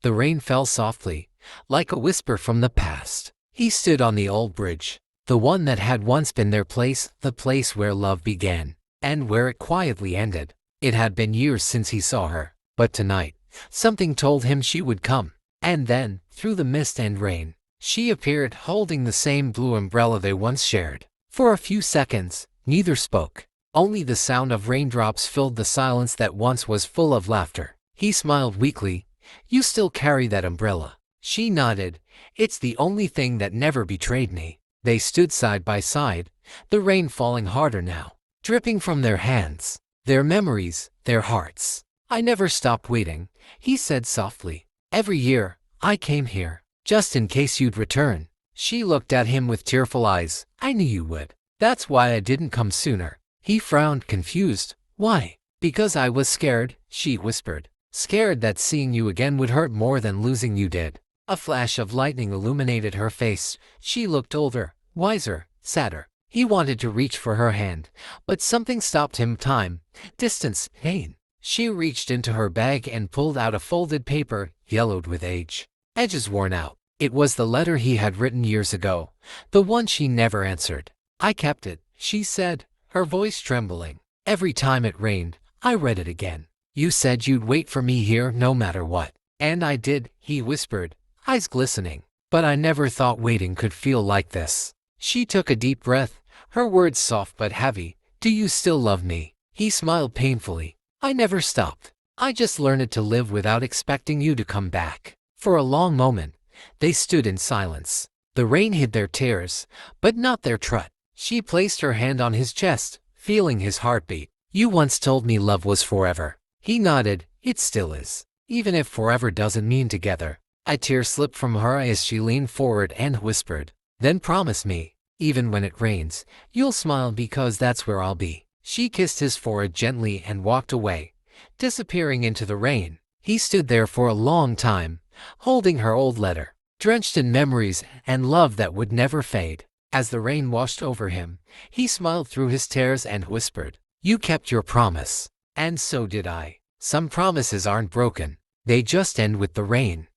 The rain fell softly, like a whisper from the past. He stood on the old bridge, the one that had once been their place, the place where love began, and where it quietly ended. It had been years since he saw her, but tonight, something told him she would come. And then, through the mist and rain, she appeared, holding the same blue umbrella they once shared. For a few seconds, neither spoke. Only the sound of raindrops filled the silence that once was full of laughter. He smiled weakly. "You still carry that umbrella?" She nodded. "It's the only thing that never betrayed me." They stood side by side, the rain falling harder now, dripping from their hands, their memories, their hearts. "I never stopped waiting," he said softly. "Every year, I came here, just in case you'd return." She looked at him with tearful eyes. "I knew you would. That's why I didn't come sooner." He frowned, confused. "Why?" "Because I was scared," she whispered. "Scared that seeing you again would hurt more than losing you did." A flash of lightning illuminated her face. She looked older, wiser, sadder. He wanted to reach for her hand, but something stopped him. Time, distance, pain. She reached into her bag and pulled out a folded paper, yellowed with age, edges worn out. It was the letter he had written years ago, the one she never answered. "I kept it," she said, her voice trembling. "Every time it rained, I read it again. You said you'd wait for me here no matter what." "And I did," he whispered, eyes glistening. "But I never thought waiting could feel like this." She took a deep breath, her words soft but heavy. "Do you still love me?" He smiled painfully. "I never stopped. I just learned to live without expecting you to come back." For a long moment, they stood in silence. The rain hid their tears, but not their trust. She placed her hand on his chest, feeling his heartbeat. "You once told me love was forever." He nodded. "It still is, even if forever doesn't mean together." A tear slipped from her as she leaned forward and whispered, "Then promise me, even when it rains, you'll smile because that's where I'll be." She kissed his forehead gently and walked away, disappearing into the rain. He stood there for a long time, holding her old letter, drenched in memories and love that would never fade. As the rain washed over him, he smiled through his tears and whispered, "You kept your promise. And so did I. Some promises aren't broken. They just end with the rain."